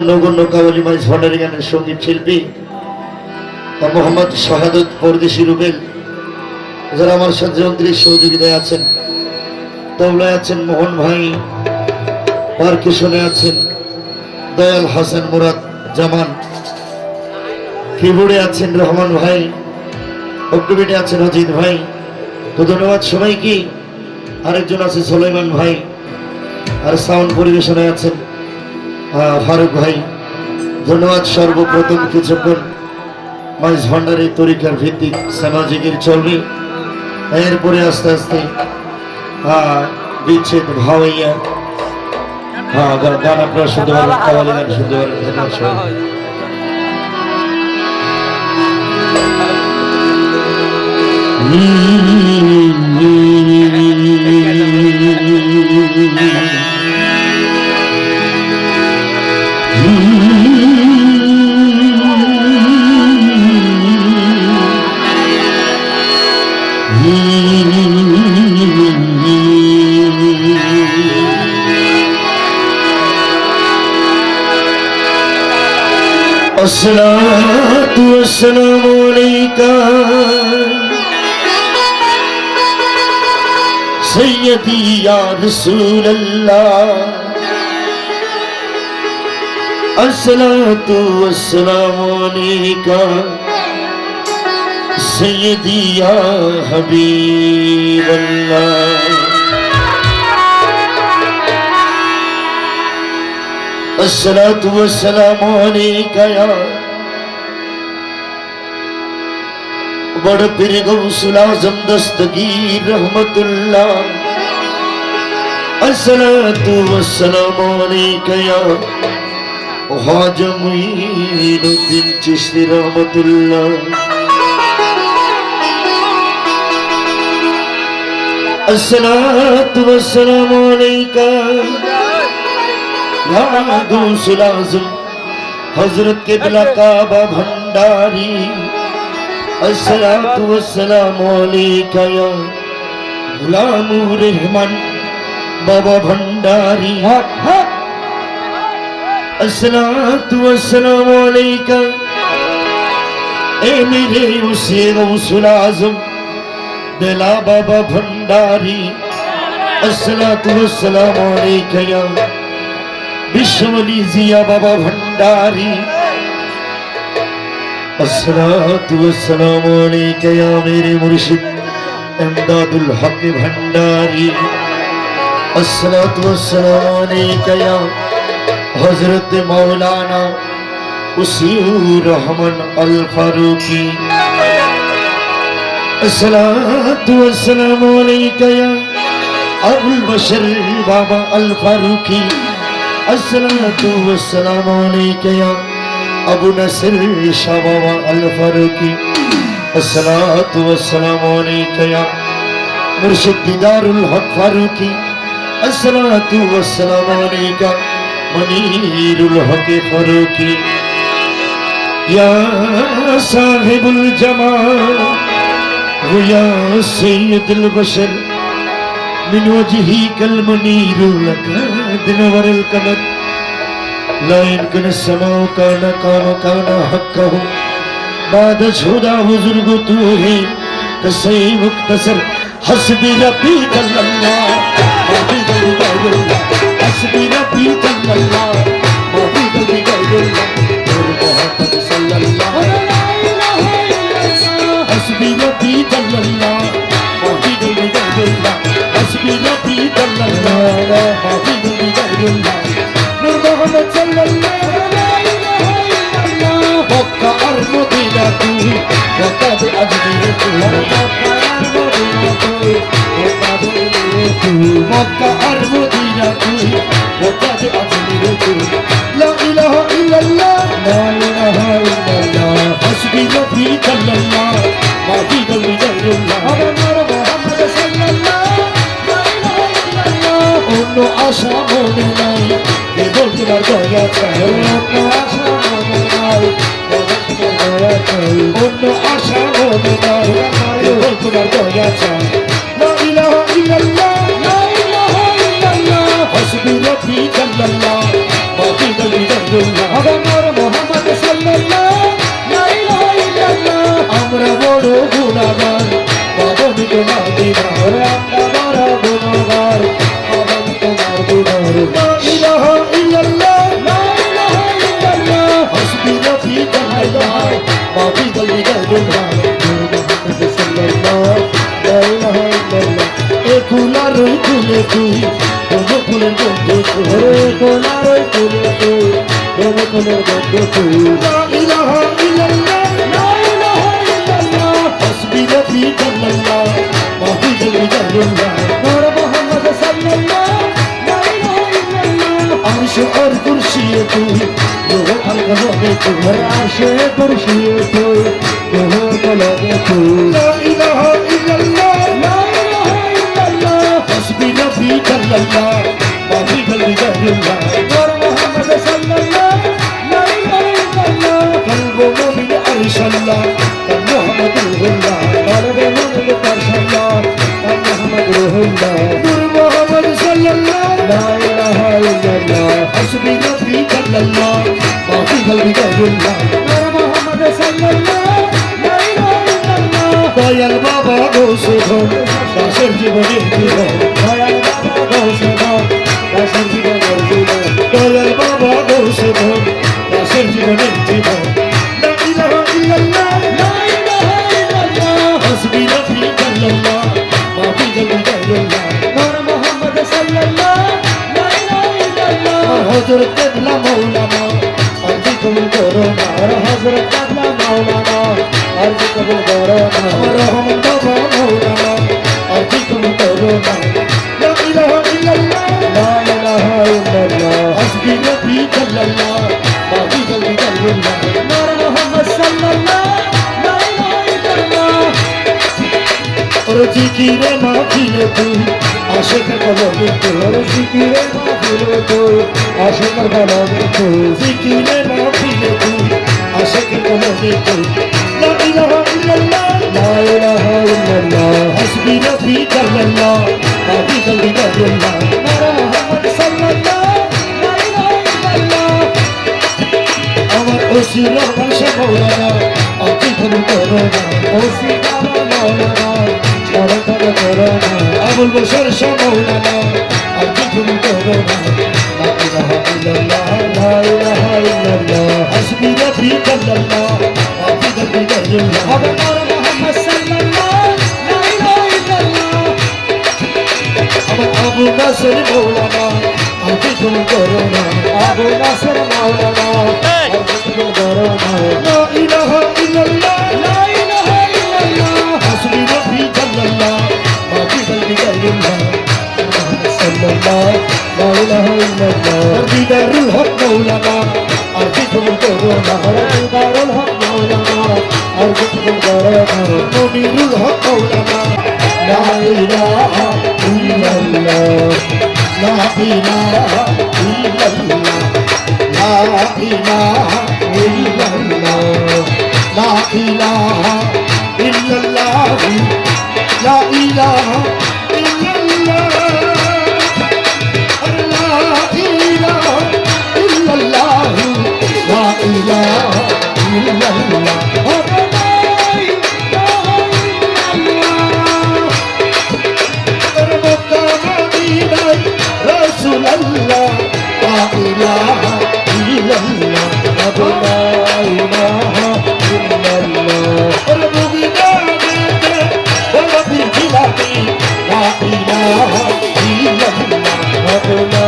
নগণ্য কাওয়ালি মাইজ ভান্ডারী গানের সঙ্গীত শিল্পী মোহাম্মদ শাহাদত পরদেশি রুবেল, যারা আমার সাথে যন্ত্রের সহযোগিতায় আছেন। তবলায় আছেন মোহন ভাই, পারকুশনে আছেন দয়াল হাসান মুরাদ জামান, কিবোর্ডে আছেন রহমান ভাই, অক্টোবিটে আছেন অজিত ভাই। তো ধন্যবাদ সবাইকে। আরেকজন আছে সুলাইমান ভাই, আর সাউন্ড পরিবেশনে আছেন ফারুক ভাই। ধন্যবাদ। সর্বপ্রথম কিছুক্ষণ মাইজ ভান্ডারী তরিকার ভিত্তিক সামাজিকের চলবে, এরপরে আস্তে আস্তে বিচ্ছেদ ভাওয়াইয়া গান আপনারা শুনতে পারবেন, কাওয়ালি গান শুনতে পারবেন। अस्सलातु वस्सलामु अलैका सय्यदी या रसूलल्लाह। अस्सलातु वस्सलामु अलैका सय्यदी या हबीबल्लाह। अस्सलातु वस्सलामु अलैका या बड़ पीर गौसुल आज़म दस्तगीर रहमतुल्लाह। अस्सलातु वस्सलामु अलैका या ख्वाजा मुईनुद्दीन चिश्ती रहमतुल्लाह। अस्सलातु वस्सलामु अलैका गौसुल आज़म हजरत क़िबला काबा भंडारी। अस्सलातु वस्सलामु अलैका या गुलामुर रहमान बाबा भंडारी। अस्सलातु वस्सलामु अलैका ए मेरे उसे गौसुल आज़म दिला बाबा भंडारी। अस्सलातु वस्सलामु अलैका या विश्ववली जिया बाबा भंडारी। अस्सलातु वस्सलामु अलैका या मेरे मुर्शिद इमदादुल हक भंडारी। अस्सलातु वस्सलामु अलैका या हजरत मौलाना उसीउर रहमान अल फारूकी। अस्सलातु वस्सलामु अलैका या अबुल बशर बाबा अल फारूकी। अस्सलातु वस्सलामु अलैका या अबू नसर शाह बाबा अल फारूकी। अस्सलातु वस्सलामु अलैका या मुर्शिद दीदारुल हक फारूकी। अस्सलातु वस्सलामु अलैका मनीरुल हक फारूकी। या साहिबुल जमाल या सय्यदुल बशर मिन वजहिकल मनीरुल दिनवरल कमर ला यमकिन समाउ काना कानो काना हक्कहु बाद झुदा बुजुर्ग तू है कसै मुक्तसर हस्बी रब्बी जल्लल्लाह हस्बी रब्बी जल्लल्लाह मोहम्मद सल्लल्लाहु हस्बी रब्बी जल्लल्लाह हस्बी रब्बी जल्लल्लाह नूर मोहम्मद सल्लल्लाहु अलैहि वसल्लम। मक्का और मदीना तू वक़द अजमीर तू मक्का और मदीना तू वक़द अजमीर तू। ला इलाहा इल्लल्लाह ला इलाहा इल्लल्लाह हस्बी रब्बी जल्लल्लाह माफी गली गैरुल्लाह मोहम्मद सल्लल्लाहु अलैहि वसल्लम। ओनो आशा मोने নাই কেবল তোমার দয়া চাই। অন্য আশা মনে নাই অন্য আশা মনে নাই কেবল তোমার দয়া চাই। লা ইলাহা ইল্লাল্লাহ লা ইলাহা ইল্লাল্লাহ হসবি রব্বি জাল্লাল্লাহ মাফি গলি গল্লাহ দিদার ওরে আমরা বড় গুণগার পাবেন তোমার দিদার লা ইলাহা ইল্লাল্লাহ লা ইলাহা ইল্লাল্লাহ হাসবি রব্বি জাল্লাল্লাহ মা ফি কলবি গায়রুল্লাহ মুহাম্মদ সাল্লাল্লাহ লা ইলাহা ইল্লাল্লাহ এ কুলার কুলে তুই বন্ধু ফুলের বন্ধু তুই ওরে কোনার কুলে তুই প্রেমে কোনের বন্ধু তুই লা ইলাহা ইল্লাল্লাহ লা ইলাহা ইল্লাল্লাহ হাসবি রব্বি জাল্লাল্লাহ মা ফি কলবি গায়রুল্লাহ নূর মুহাম্মদ সাল্লাল্লাহ লা ইলাহা ইল্লাল্লাহ আরশ আর কুরসি তুই রূহ আর কলবে তুই ওরে আরশে কুরসি তুই রূহ কলবে তুই লা ইলাহা ইল্লাল্লাহ লা ইলাহা ইল্লাল্লাহ হাসবি রব্বি জাল্লাল্লাহ মা ফি কলবি গায়রুল্লাহ নূর মুহাম্মদ সাল্লাল্লাহ লা ইলাহা ইল্লাল্লাহ কলব মুমিন আরশাল্লাহ তার মুহাম্মদুর রাসূলুল্লাহ কলবে মুমিন পারশাল্লাহ তার মুহাম্মদ রুহুল্লাহ নূর মুহাম্মদ সাল্লাল্লাহ লা ইলাহা ইল্লাল্লাহ হাসবি রব্বি জাল্লাল্লাহ মা ফি কলবি গায়রুল্লাহ নূর মুহাম্মদ সাল্লাল্লাহ লা ইলাহা ইল্লাল্লাহ দয়াল বাবা গোসে ধন দাসের জীবনের জীবন দয়াল বাবা গৌসে ধন দাসের জীবনের জীবন দয়াল বাবা গোসে ধন দাসের জীবনের জীবন লা ইলাহা ইল্লাল্লাহ লা ইলাহা ইল্লাল্লাহ হাসবি রব্বি জাল্লাল্লাহ মা ফি কলবি গায়রুল্লাহ নূর মুহাম্মদ সাল্লাল্লাহ লা ইলাহা ইল্লাল্লাহ হযরত কেবলা মাওলানা আরজি কবুল করো না আর হযরত কাবলা মাওলানা আরজি কবুল করো না আমার রহমান বাবা মাওলানা আরজি কবুল করো না লা ইলাহা ইল্লাল্লাহ লা ইলাহা ইল্লাল্লাহ হাসবি রব্বি জাল্লাল্লাহ মা ফি কলবি গায়রুল্লাহ নূর মুহাম্মদ সাল্লাল্লাহ লা ইলাহা ইল্লাল্লাহ ওর জিকিরে মাহফিলে তুই আশিকের কলবে তুই ওর জিকিরে মাহফিলে তুই আশিকের কলবে তুই জিকিরে মাহফিলে তুই আশিকের কলবে তুই লা ইলাহা ইল্লাল্লাহ লা ইলাহা ইল্লাল্লাহ হাসবি রব্বি জাল্লাল্লাহ মা ফি কলবি গায়রুল্লাহ নূর মুহাম্মদ সাল্লাল্লাহ লা ইলাহা ইল্লাল্লাহ আমার ওসির রহমান শাহ মাওলানা আরজি কবুল করো না ওসি বাবা মাওলানা চরণ ধরে করো না আবুল বশর শাহ মাওলানা আরজি কবুল করো না লা ইলাহা ইল্লাল্লাহ লা ইলাহা ইল্লাল্লাহ হাসবি রব্বি জাল্লাল্লাহ মা ফি কলবি গায়রুল্লাহ হবে নূর মুহাম্মদ সাল্লাল্লাহ লা ইলাহা ইল্লাল্লাহ আমার আবু নাসর মাওলানা আরজি কবুল করো না আবু নাসর মাওলানা আরজি কবুল করো না লা ইলাহা ইল্লাল্লাহ লা ইলাহা ইল্লাল্লাহ হাসবি রব্বি জাল্লাল্লাহ মা ফি কলবি গায়রুল্লাহ সাল্লাল্লাহ লা ইলাহা ইল্লাল্লাহ দিদারুল হক মাওলানা আরজি কবুল করো না দারুল হক মাওলানা আরজি কবুল করো না মনিরুল হক মাওলানা লা ইলাহা ইল্লাল্লাহ লা ইলাহা ইল্লাল্লাহ লা ইলাহা ইল্লাল্লাহ লা ইলাহা ইল্লাল্লাহ লা ইলাহা ইল্লাল্লাহ লা ইলাহা ইল্লাল্লাহ লা ইলাহা ইল্লাল্লাহ হবে লা ইলাহা ইল্লাল্লাহ মক্কা মদিনায় রাসূলুল্লাহ লা ইলাহা ইল্লাল্লাহ হবে লা ইলাহা ইল্লাল্লাহ ওরে মুমিনাতে বড় বিজিলাতি লা ইলাহা ইল্লাল্লাহ হবে লা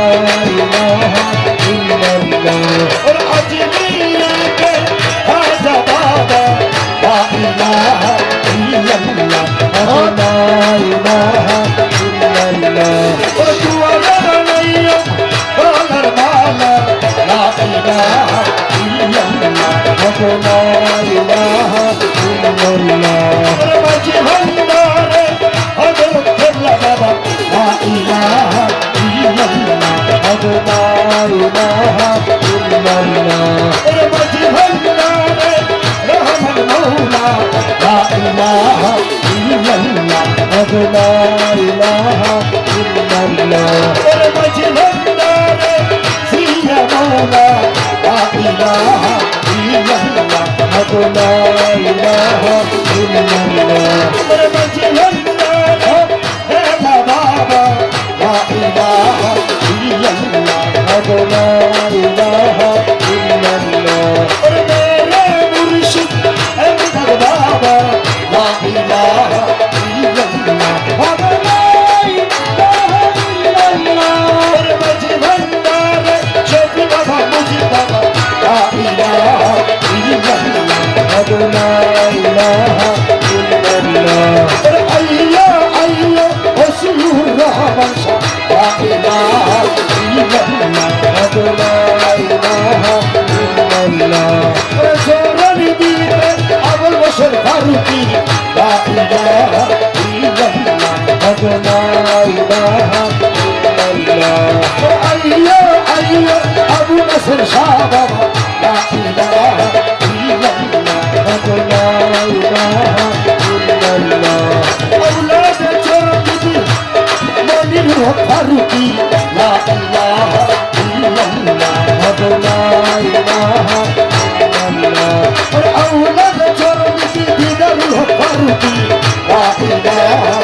ইলাহা ইল্লাল্লাহ ওরে আজমিরাতে হাজা বাবা লা ইলাহা ইল্লাল্লাহ হবে লা ইলাহা ইল্লাল্লাহ ওরে দুয়ারা নাইয়া বলার মালা লা ইলাহা ইল্লাল্লাহ হবে লা ইলাহা ইল্লাল্লাহ ওরে মাঝি ভান্ডারে হযরত কেবলা বাবা লা ইলাহা ইল্লাল্লাহ হবে লা ইলাহা ইল্লাল্লাহ ওরে মাঝি ভান্ডারে রহমান মাওলা লা ইলাহা ইল্লাল্লাহ হবে লা ইলাহা ইল্লাল্লাহ ওরে মাঝি ভান্ডারে সিয়া মাওলা লা ইলাহা ইল্লাল্লাহ হবে লা ইলাহা ইল্লাল্লাহ ওরে মাঝি ভান্ডারে আছেন শাহ বাবা লা ইলাহা ইল্লাল্লাহ আওলাদে চরমুদি মনির ফারুকি লা ইলাহা আওলাদে চরমুদি দিদারুল ফারুকি লা ইলাহা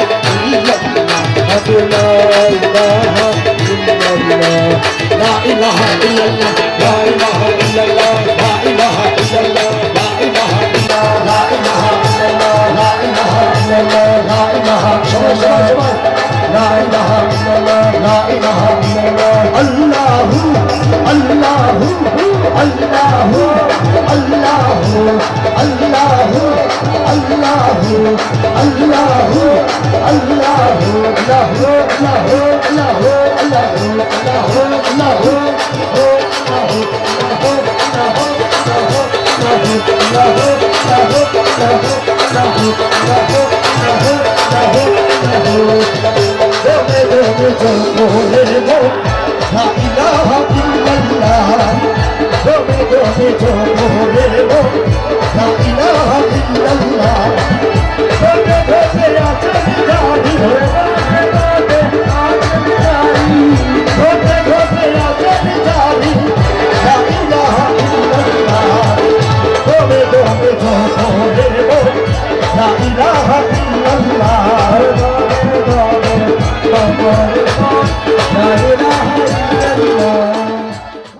لا إله إلا الله لا إله إلا الله لا إله إلا الله لا إله إلا الله لا إله إلا الله لا إله إلا الله لا إله شباب شباب شباب لا إله إلا الله لا إله إلا الله الله الله الله الله الله La